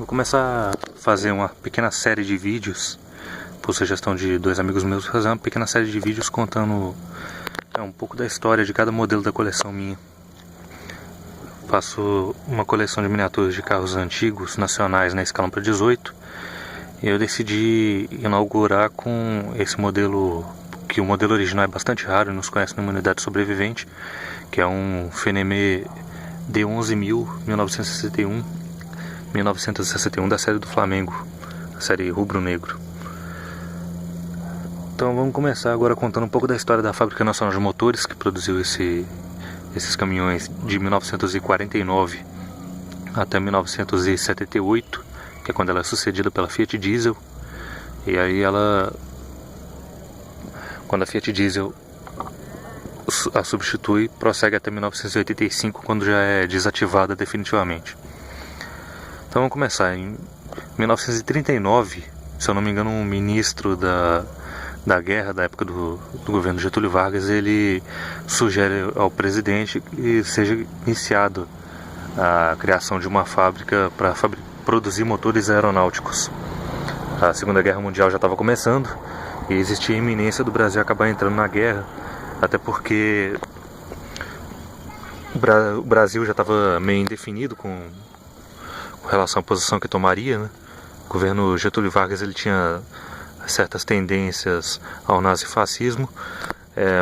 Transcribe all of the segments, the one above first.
Vou começar a fazer uma pequena série de vídeos, por sugestão de dois amigos meus, fazer uma pequena série de vídeos contando um pouco da história de cada modelo da coleção minha. Faço uma coleção de miniaturas de carros antigos, nacionais, na escala para 18, e eu decidi inaugurar com esse modelo, que o modelo original é bastante raro e não se conhece nenhuma unidade sobrevivente, que é um Fenemé D11000 1961 da série do Flamengo, a série rubro-negro. Então vamos começar agora contando um pouco da história da Fábrica Nacional de Motores, que produziu esses caminhões de 1949 até 1978, que é quando ela é sucedida pela Fiat Diesel. E aí quando a Fiat Diesel a substitui, prossegue até 1985, quando já é desativada definitivamente. Então vamos começar. Em 1939, se eu não me engano, um ministro da guerra, da época do governo Getúlio Vargas, ele sugere ao presidente que seja iniciado a criação de uma fábrica para produzir motores aeronáuticos. A Segunda Guerra Mundial já estava começando e existia a iminência do Brasil acabar entrando na guerra, até porque o Brasil já estava meio indefinido com relação à posição que tomaria, né? O governo Getúlio Vargas ele tinha certas tendências ao nazifascismo,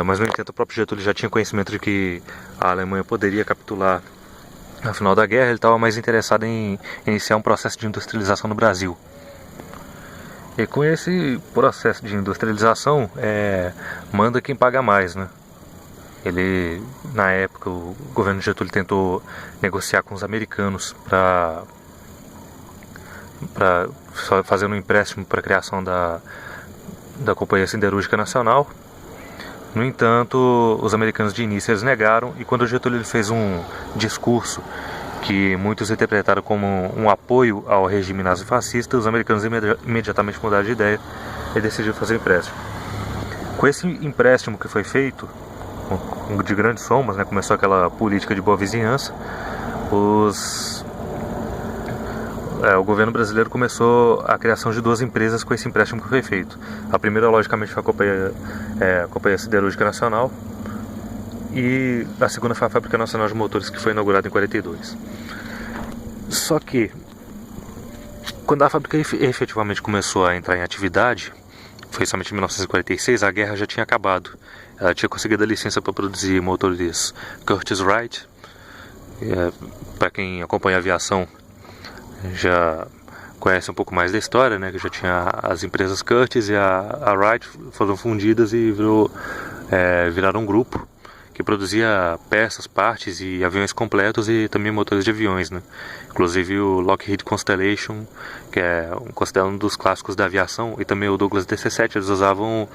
mas no entanto o próprio Getúlio já tinha conhecimento de que a Alemanha poderia capitular no final da guerra. Ele estava mais interessado em iniciar um processo de industrialização no Brasil. E com esse processo de industrialização, manda quem paga mais, né? Ele, na época, o governo Getúlio tentou negociar com os americanos para fazer um empréstimo para a criação da Companhia Siderúrgica Nacional. No entanto, os americanos de início eles negaram, e quando o Getúlio fez um discurso que muitos interpretaram como um apoio ao regime nazifascista, os americanos imediatamente mudaram de ideia e decidiram fazer o empréstimo. Com esse empréstimo que foi feito, de grandes somas, né, começou aquela política de boa vizinhança, o governo brasileiro começou a criação de duas empresas com esse empréstimo que foi feito. A primeira, logicamente, foi a Companhia Siderúrgica Nacional, e a segunda foi a Fábrica Nacional de Motores, que foi inaugurada em 42. Só que, quando a fábrica efetivamente começou a entrar em atividade, foi somente em 1946, a guerra já tinha acabado. Ela tinha conseguido a licença para produzir motores Curtiss-Wright. Para quem acompanha a aviação já conhece um pouco mais da história, né? Que já tinha as empresas Curtiss e a Wright foram fundidas e viraram um grupo que produzia peças, partes e aviões completos, e também motores de aviões, né? Inclusive o Lockheed Constellation, que é considerado um dos clássicos da aviação, e também o Douglas DC-7, eles usavam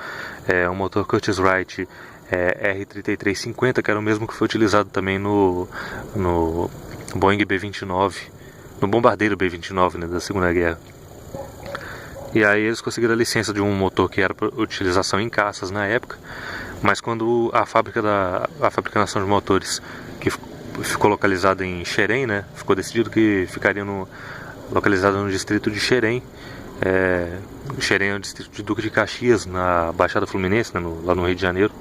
um motor Curtiss-Wright R3350, que era o mesmo que foi utilizado também no Boeing B-29, no bombardeiro B-29, né, da Segunda Guerra. E aí eles conseguiram a licença de um motor que era para utilização em caças na época, mas quando a Fábrica Nacional de Motores, que ficou localizada em Xerém, né, ficou decidido que ficaria localizada no distrito de Xerém. Xerém é o distrito de Duque de Caxias, na Baixada Fluminense, né, lá no Rio de Janeiro.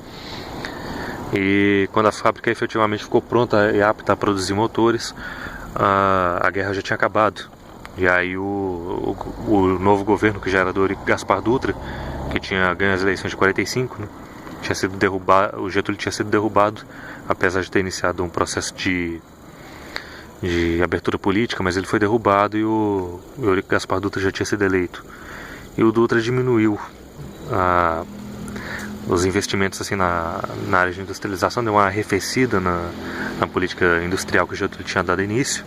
E quando a fábrica efetivamente ficou pronta e apta a produzir motores, a guerra já tinha acabado. E aí o novo governo, que já era do Eurico Gaspar Dutra, que tinha ganho as eleições de 45, né, tinha sido derrubado, o Getúlio tinha sido derrubado, apesar de ter iniciado um processo de abertura política, mas ele foi derrubado, e o Eurico Gaspar Dutra já tinha sido eleito. E o Dutra diminuiu os investimentos assim, na área de industrialização, deu uma arrefecida na política industrial que o Getúlio tinha dado início.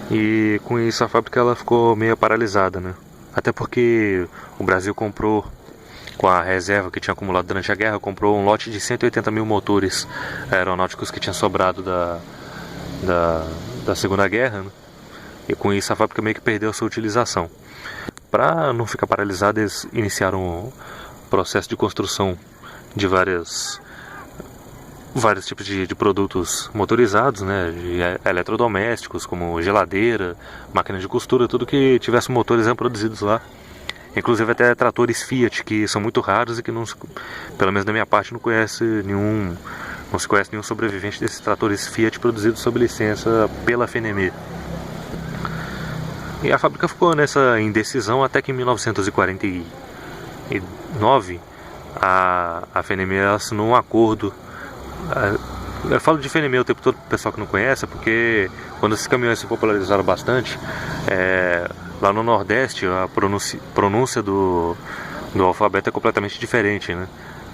E com isso a fábrica ela ficou meio paralisada, né? Até porque o Brasil comprou, com a reserva que tinha acumulado durante a guerra, comprou um lote de 180 mil motores aeronáuticos que tinha sobrado da Segunda Guerra, né? E com isso a fábrica meio que perdeu a sua utilização. Para não ficar paralisada, eles iniciaram o processo de construção de várias vários tipos de produtos motorizados, né, de eletrodomésticos, como geladeira, máquina de costura, tudo que tivesse motores eram produzidos lá. Inclusive até tratores Fiat, que são muito raros e que, não, pelo menos da minha parte, não se conhece nenhum sobrevivente desses tratores Fiat produzidos sob licença pela FNME. E a fábrica ficou nessa indecisão até que em 1949 a FNME assinou um acordo. Eu falo de FNME o tempo todo para o pessoal que não conhece, porque quando esses caminhões se popularizaram bastante, lá no Nordeste a pronúncia do alfabeto é completamente diferente, né?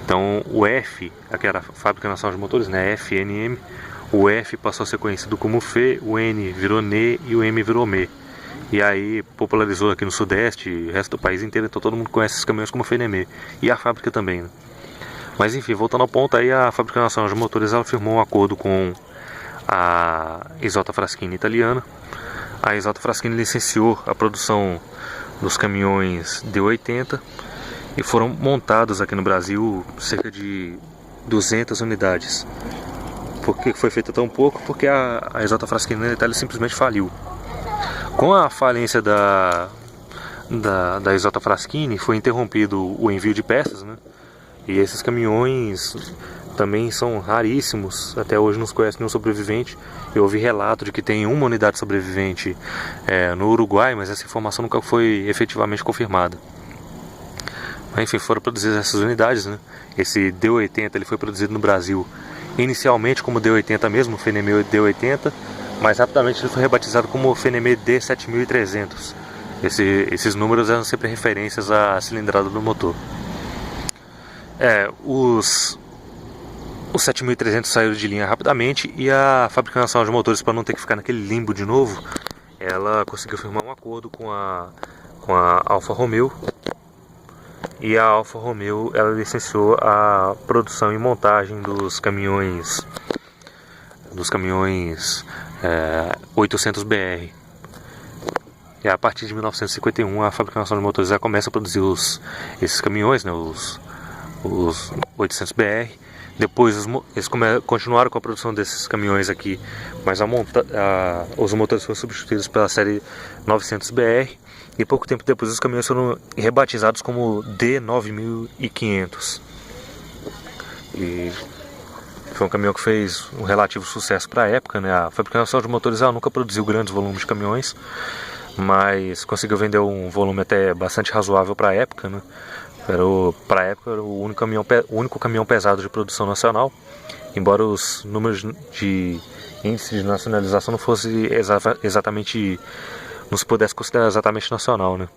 Então o F, que era a Fábrica Nacional de Motores, né, FNM, o F passou a ser conhecido como F, o N virou NE e o M virou ME. E aí popularizou aqui no Sudeste, o resto do país inteiro, então todo mundo conhece esses caminhões como FNME. E a fábrica também, né? Mas enfim, voltando ao ponto, aí a Fábrica Nacional de Motores ela firmou um acordo com a Isotta Fraschini italiana. A Isotta Fraschini licenciou a produção dos caminhões D80 e foram montados aqui no Brasil cerca de 200 unidades. Por que foi feito tão pouco? Porque a Isotta Fraschini na Itália simplesmente faliu. Com a falência da Isotta Fraschini foi interrompido o envio de peças, né? E esses caminhões também são raríssimos, até hoje não se conhece nenhum sobrevivente. Eu ouvi relato de que tem uma unidade sobrevivente no Uruguai, mas essa informação nunca foi efetivamente confirmada. Mas, enfim, foram produzidas essas unidades, né? Esse D80 ele foi produzido no Brasil inicialmente como D80 mesmo, o FNME D80, mas rapidamente ele foi rebatizado como FNME D7300. Esses números eram sempre referências à cilindrada do motor. Os 7300 saíram de linha rapidamente e a Fábrica Nacional de Motores, para não ter que ficar naquele limbo de novo, ela conseguiu firmar um acordo com a Alfa Romeo. E a Alfa Romeo ela licenciou a produção e montagem dos caminhões 800BR. E a partir de 1951 a Fábrica Nacional de Motores já começa a produzir esses caminhões, né, os 800BR. Depois eles continuaram com a produção desses caminhões aqui, mas os motores foram substituídos pela série 900BR. E pouco tempo depois os caminhões foram rebatizados como D9500. E foi um caminhão que fez um relativo sucesso para a época, né? A Fábrica Nacional de Motores nunca produziu grandes volumes de caminhões, mas conseguiu vender um volume até bastante razoável para a época, né? Para a época era o único caminhão pesado de produção nacional, embora os números de índice de nacionalização não fosse exatamente, não se pudesse considerar exatamente nacional, né?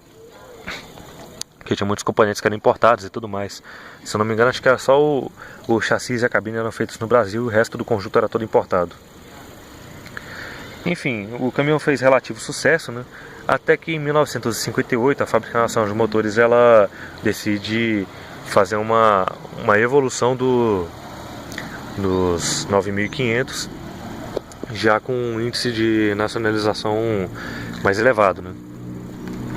Porque tinha muitos componentes que eram importados e tudo mais. Se eu não me engano, acho que era só o chassi e a cabine eram feitos no Brasil e o resto do conjunto era todo importado. Enfim, o caminhão fez relativo sucesso, né? Até que em 1958 a Fábrica Nacional de Motores ela decide fazer uma evolução dos 9500, já com um índice de nacionalização mais elevado, né?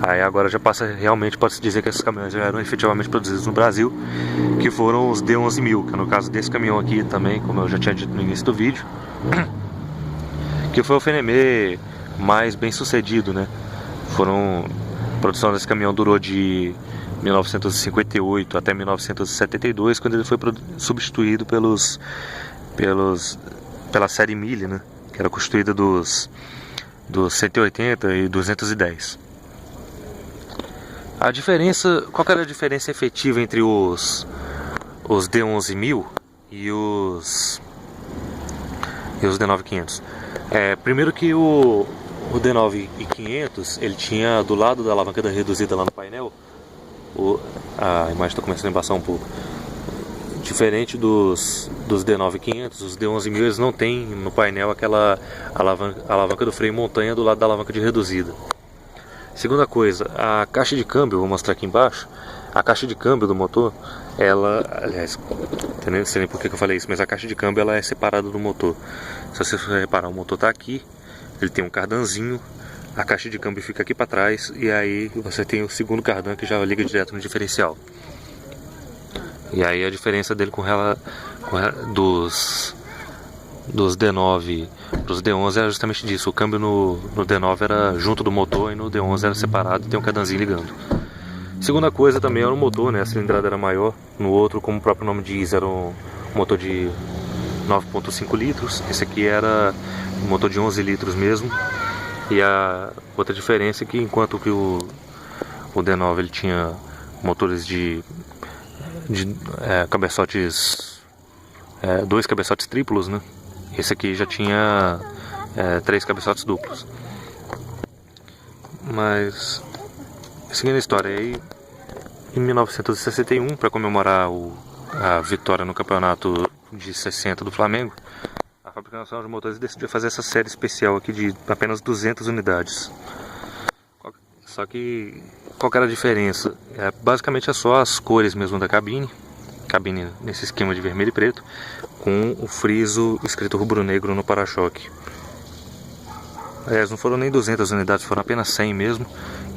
Aí agora já realmente pode-se dizer que esses caminhões já eram efetivamente produzidos no Brasil, que foram os D11000, que é no caso desse caminhão aqui também, como eu já tinha dito no início do vídeo, que foi o FNME mais bem sucedido, né? A produção desse caminhão durou de 1958 até 1972, quando ele foi substituído pela série 1000, né? Que era constituída dos 180 e 210. Qual que era a diferença efetiva entre os D11000 e os D9500? Primeiro que o D9500 ele tinha do lado da alavanca reduzida lá no painel, a imagem está começando a embaçar um pouco. Diferente dos D9500, os D11000 eles não tem no painel aquela alavanca do freio montanha do lado da alavanca de reduzida. Segunda coisa, a caixa de câmbio, vou mostrar aqui embaixo. A caixa de câmbio do motor, aliás, não sei nem por que eu falei isso, mas a caixa de câmbio ela é separada do motor. Se você reparar, o motor está aqui, ele tem um cardanzinho, a caixa de câmbio fica aqui para trás e aí você tem o segundo cardan que já liga direto no diferencial. E aí a diferença dele com dos D9 para os D11 era justamente disso. O câmbio no D9 era junto do motor e no D11 era separado e tem um cardanzinho ligando. Segunda coisa também era o motor, né? A cilindrada era maior. No outro, como o próprio nome diz, era um motor de 9,5 litros. Esse aqui era um motor de 11 litros mesmo. E a outra diferença é que enquanto que o D9 ele tinha motores de cabeçotes, dois cabeçotes triplos, né? Esse aqui já tinha 3 cabeçotes duplos. Mas seguindo a história, aí em 1961, para comemorar a vitória no campeonato de 60 do Flamengo, a Fábrica Nacional de Motores decidiu fazer essa série especial aqui de apenas 200 unidades. Só que qual que era a diferença? Basicamente é só as cores mesmo da cabine nesse esquema de vermelho e preto, com o friso escrito rubro-negro no para-choque. Aliás, não foram nem 200 unidades, foram apenas 100 mesmo,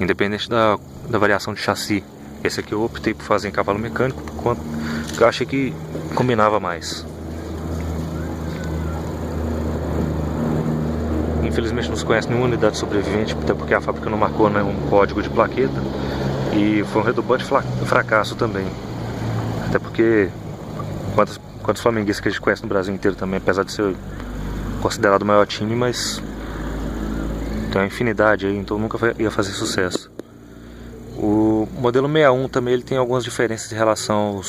independente da variação de chassi. Esse aqui eu optei por fazer em cavalo mecânico, porque eu achei que combinava mais. Infelizmente não se conhece nenhuma unidade sobrevivente, até porque a fábrica não marcou, né, um código de plaqueta. E foi um retumbante fracasso também. Até porque quantos flamenguistas que a gente conhece no Brasil inteiro também, apesar de ser considerado o maior time, mas tem uma infinidade aí, então nunca ia fazer sucesso. O modelo 61 também ele tem algumas diferenças em relação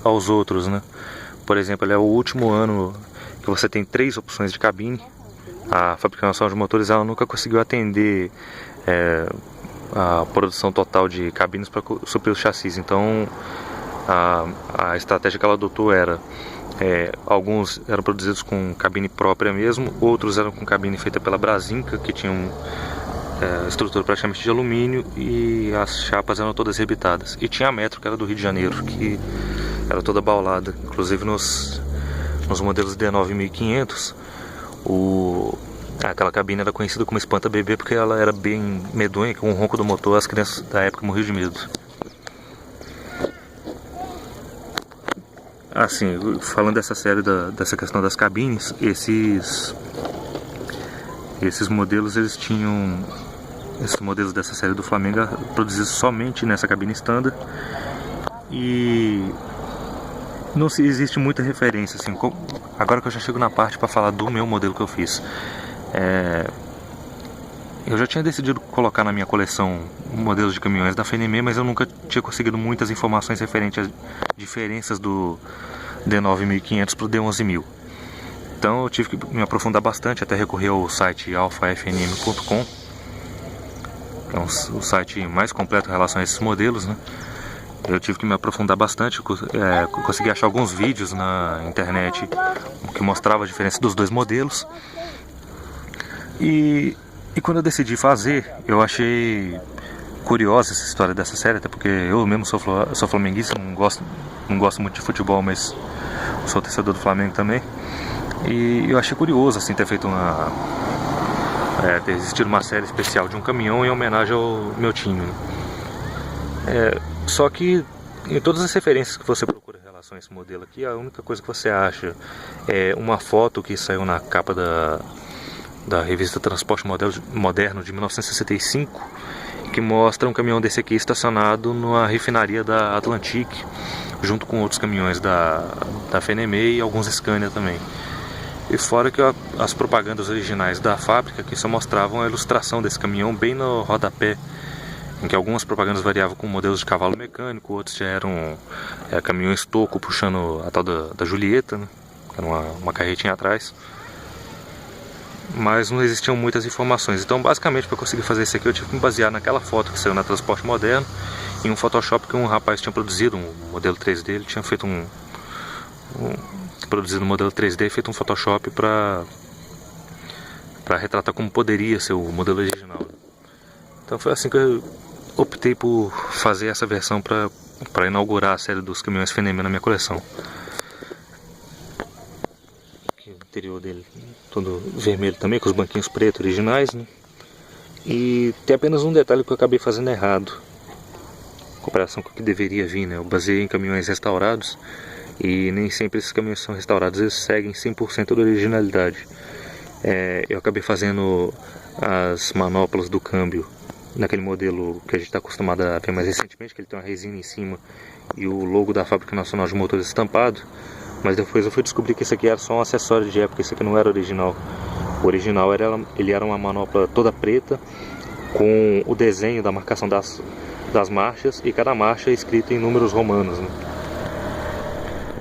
aos outros, né? Por exemplo, ele é o último ano que você tem 3 opções de cabine. A Fábrica Nacional de Motores ela nunca conseguiu atender a produção total de cabines para suprir os chassis. Então a estratégia que ela adotou era alguns eram produzidos com cabine própria mesmo, outros eram com cabine feita pela Brasinca, que tinha estrutura praticamente de alumínio, e as chapas eram todas rebitadas. E tinha a Metro, que era do Rio de Janeiro, que era toda baulada. Inclusive nos modelos D9 1500, aquela cabine era conhecida como espanta-bebê, porque ela era bem medonha, com o ronco do motor as crianças da época morriam de medo. Assim, falando dessa série dessa questão das cabines, esses modelos eles tinham, esses modelos dessa série do Flamengo produzidos somente nessa cabine standard, e não existe muita referência assim. Agora que eu já chego na parte para falar do meu modelo que eu fiz, eu já tinha decidido colocar na minha coleção modelos de caminhões da FNM, mas eu nunca tinha conseguido muitas informações referentes às diferenças do D9 1500 para o D11.000. Então eu tive que me aprofundar bastante, até recorrer ao site alfafnm.com, que é o site mais completo em relação a esses modelos, né? Eu tive que me aprofundar bastante, consegui achar alguns vídeos na internet que mostravam a diferença dos dois modelos. E quando eu decidi fazer, eu achei curiosa essa história dessa série, até porque eu mesmo sou flamenguista, não gosto muito de futebol, mas sou torcedor do Flamengo também. E eu achei curioso assim ter feito ter existido uma série especial de um caminhão em homenagem ao meu time. Só que em todas as referências que você procura em relação a esse modelo aqui, a única coisa que você acha é uma foto que saiu na capa da revista Transporte Moderno de 1965, que mostra um caminhão desse aqui estacionado numa refinaria da Atlantic, junto com outros caminhões da FNM e alguns Scania também. E fora que as propagandas originais da fábrica que só mostravam a ilustração desse caminhão bem no rodapé, em que algumas propagandas variavam com modelos de cavalo mecânico, outros já eram caminhões toco puxando a tal da Julieta, né? Era uma carretinha atrás. Mas não existiam muitas informações. Então basicamente para conseguir fazer isso aqui eu tive que me basear naquela foto que saiu na Transporte Moderno, em um Photoshop que um rapaz tinha produzido, um modelo 3D, ele tinha feito produzido um modelo 3D e feito um Photoshop para retratar como poderia ser o modelo original. Então foi assim que eu optei por fazer essa versão para inaugurar a série dos caminhões FNM na minha coleção. Aqui o interior dele todo vermelho também, com os banquinhos pretos originais, né? E tem apenas um detalhe que eu acabei fazendo errado em comparação com o que deveria vir, né? Eu baseei em caminhões restaurados e nem sempre esses caminhões são restaurados, eles seguem 100% da originalidade. Eu acabei fazendo as manoplas do câmbio naquele modelo que a gente está acostumado a ver mais recentemente, que ele tem uma resina em cima e o logo da Fábrica Nacional de Motores estampado, mas depois eu fui descobrir que isso aqui era só um acessório de época, isso aqui não era original. O original ele era uma manopla toda preta, com o desenho da marcação das marchas, e cada marcha é escrita em números romanos, né?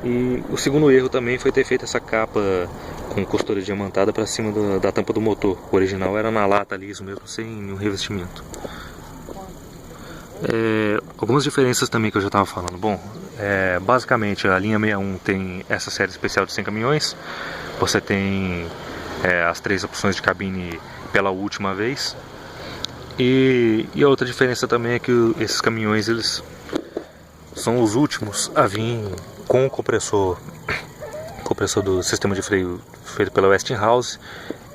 E o segundo erro também foi ter feito essa capa com costura diamantada para cima da tampa do motor. O original era na lata liso mesmo, sem nenhum revestimento. Algumas diferenças também que eu já estava falando. Bom, basicamente a linha 61 tem essa série especial de 100 caminhões. Você tem as 3 opções de cabine pela última vez. E a outra diferença também é que esses caminhões eles são os últimos a vir com o compressor do sistema de freio feito pela Westinghouse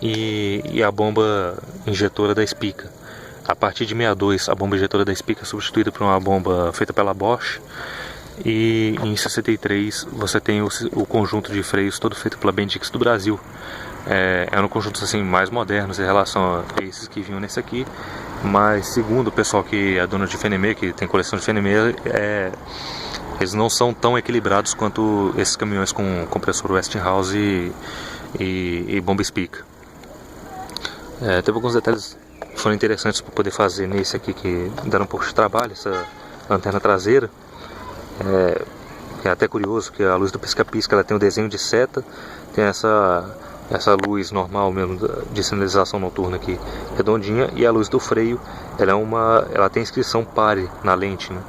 e a bomba injetora da Spica. A partir de 62, a bomba injetora da Spica é substituída por uma bomba feita pela Bosch, e em 63 você tem o conjunto de freios todo feito pela Bendix do Brasil. Eram conjuntos assim mais modernos em relação a esses que vinham nesse aqui, mas segundo o pessoal que é dono de Fenemê, que tem coleção de Fenemê, eles não são tão equilibrados quanto esses caminhões com compressor Westinghouse e bomba Spica. Teve alguns detalhes que foram interessantes para poder fazer nesse aqui, que deram um pouco de trabalho. Essa lanterna traseira é até curioso, que a luz do pisca-pisca ela tem o desenho de seta, tem essa luz normal mesmo de sinalização noturna aqui redondinha, e a luz do freio ela tem inscrição pare na lente, né?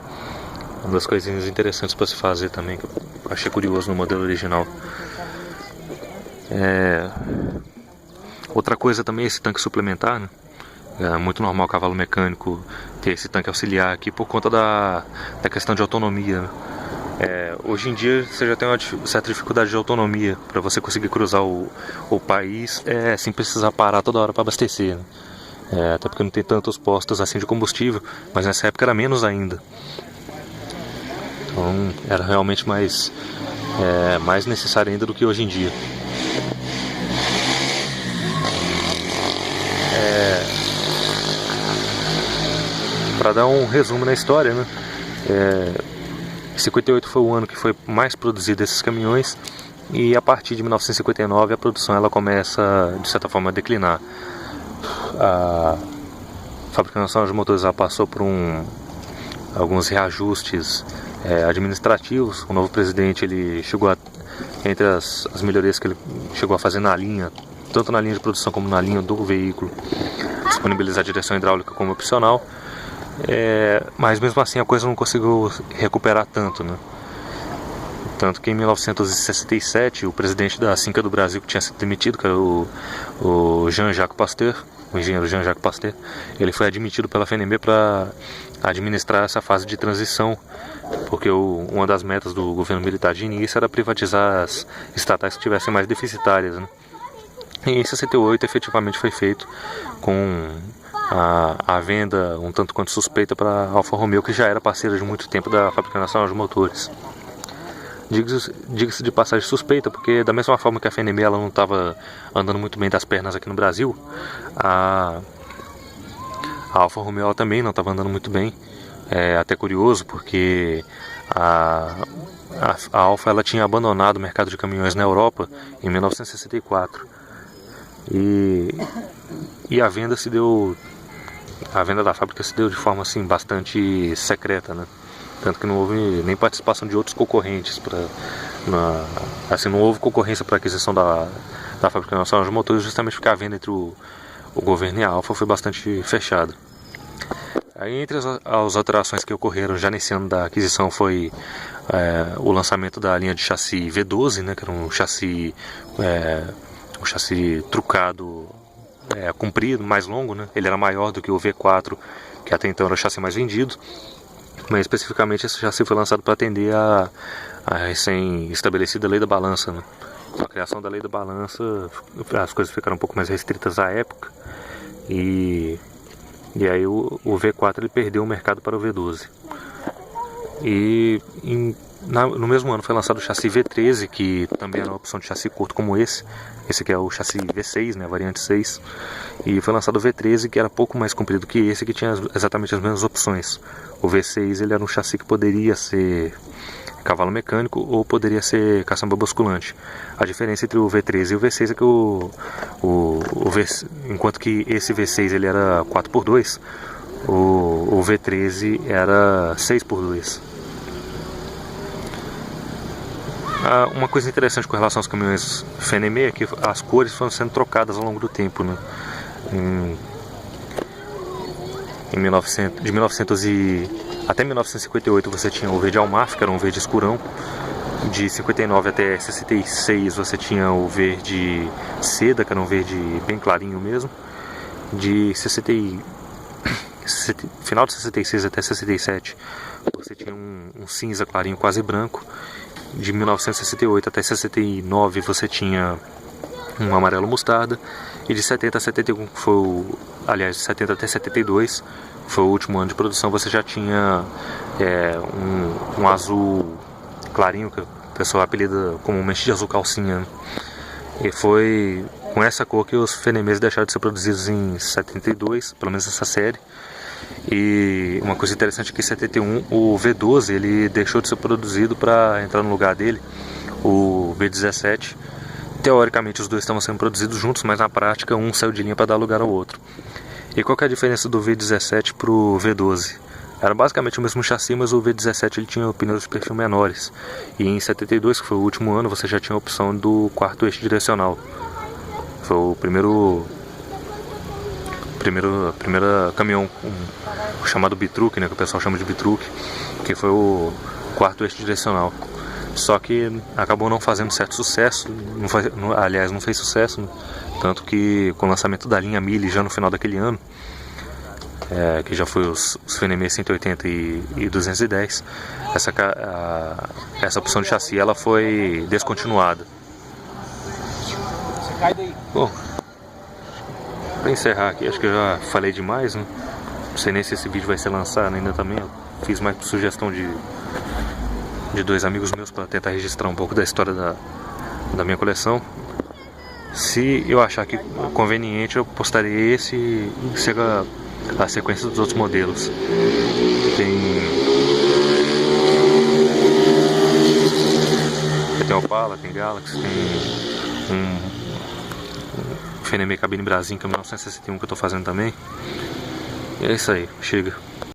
Uma das coisinhas interessantes para se fazer também, que eu achei curioso no modelo original. Outra coisa também é esse tanque suplementar, né? É muito normal o cavalo mecânico ter esse tanque auxiliar aqui por conta da questão de autonomia, né? Hoje em dia você já tem uma certa dificuldade de autonomia para você conseguir cruzar o país sem precisar parar toda hora para abastecer, né? Até porque não tem tantos postos assim de combustível, mas nessa época era menos ainda. Então era realmente mais necessário ainda do que hoje em dia. Para dar um resumo na história, né? 58 foi o ano que foi mais produzido esses caminhões, e a partir de 1959 a produção ela começa de certa forma a declinar. A Fábrica Nacional de Motores ela passou por alguns reajustes administrativos. O novo presidente ele chegou entre as melhorias que ele chegou a fazer na linha, tanto na linha de produção como na linha do veículo, disponibilizar a direção hidráulica como opcional. Mas mesmo assim a coisa não conseguiu recuperar tanto, né? Tanto que em 1967 o presidente da Cinca do Brasil, que tinha sido demitido, que era o Jean-Jacques Pasteur, o engenheiro Jean-Jacques Pasteur, ele foi admitido pela FNB para administrar essa fase de transição, porque uma das metas do governo militar de início era privatizar as estatais que tivessem mais deficitárias, né? E em 68 efetivamente foi feito com a venda um tanto quanto suspeita para a Alfa Romeo, que já era parceira de muito tempo da Fábrica Nacional de Motores. Diga-se de passagem suspeita, porque da mesma forma que a FNB ela não estava andando muito bem das pernas aqui no Brasil, a Alfa Romeo também não estava andando muito bem. Até curioso, porque a Alfa ela tinha abandonado o mercado de caminhões na Europa em 1964, e a venda da fábrica se deu de forma assim bastante secreta, né? Tanto que não houve nem participação de outros concorrentes não houve concorrência para a aquisição da Fábrica Nacional de Motores, justamente porque a venda entre o governo e a Alfa foi bastante fechada. Aí, entre as alterações que ocorreram já nesse ano da aquisição foi o lançamento da linha de chassi V12, né, que era um chassi trucado, comprido, mais longo, né? Ele era maior do que o V4, que até então era o chassi mais vendido, mas especificamente esse chassi foi lançado para atender a recém-estabelecida lei da balança, né? Com a criação da lei da balança, as coisas ficaram um pouco mais restritas à época, e aí o V4 ele perdeu o mercado para o V12. E em No mesmo ano foi lançado o chassi V13, que também era uma opção de chassi curto como esse. Esse aqui é o chassi V6, né, a variante 6. E foi lançado o V13, que era pouco mais comprido que esse, que tinha exatamente as mesmas opções. O V6 ele era um chassi que poderia ser cavalo mecânico ou poderia ser caçamba basculante. A diferença entre o V13 e o V6 é que enquanto que esse V6 ele era 4x2, o V13 era 6x2. Uma coisa interessante com relação aos caminhões FNME é que as cores foram sendo trocadas ao longo do tempo, né? Até 1958 você tinha o verde almaf, que era um verde escurão. De 59 até 66 você tinha o verde seda, que era um verde bem clarinho mesmo. Final de 66 até 67 você tinha um cinza clarinho, quase branco. De 1968 até 69 você tinha um amarelo mostarda. E de 70 a 71, de 70 até 72, foi o último ano de produção, você já tinha um azul clarinho, que o pessoal apelida comumente de azul calcinha, né? E foi com essa cor que os FNMEs deixaram de ser produzidos em 72, pelo menos essa série. E uma coisa interessante é que em 71 o V12 ele deixou de ser produzido para entrar no lugar dele o V17. Teoricamente os dois estavam sendo produzidos juntos, mas na prática um saiu de linha para dar lugar ao outro. E qual que é a diferença do V17 para o V12? Era basicamente o mesmo chassi, mas o V17 ele tinha pneus de perfil menores. E em 72, que foi o último ano, você já tinha a opção do quarto eixo direcional. Foi o primeiro caminhão chamado bitruque, né, que o pessoal chama de bitruque, que foi o quarto eixo direcional. Só que acabou não fazendo certo sucesso, não fez sucesso, né? Tanto que com o lançamento da linha Mille já no final daquele ano, que já foi os FNME 180 e 210, essa opção de chassi ela foi descontinuada. Bom, para encerrar aqui, acho que eu já falei demais, né? Não sei nem se esse vídeo vai ser lançado ainda também. Eu fiz mais por sugestão de dois amigos meus para tentar registrar um pouco da história da minha coleção. Se eu achar que conveniente, eu postarei esse e chega a sequência dos outros modelos. Tem Opala, tem Galaxy, tem um FNME cabine Brasinca 1961 que eu tô fazendo também. E é isso aí, chega.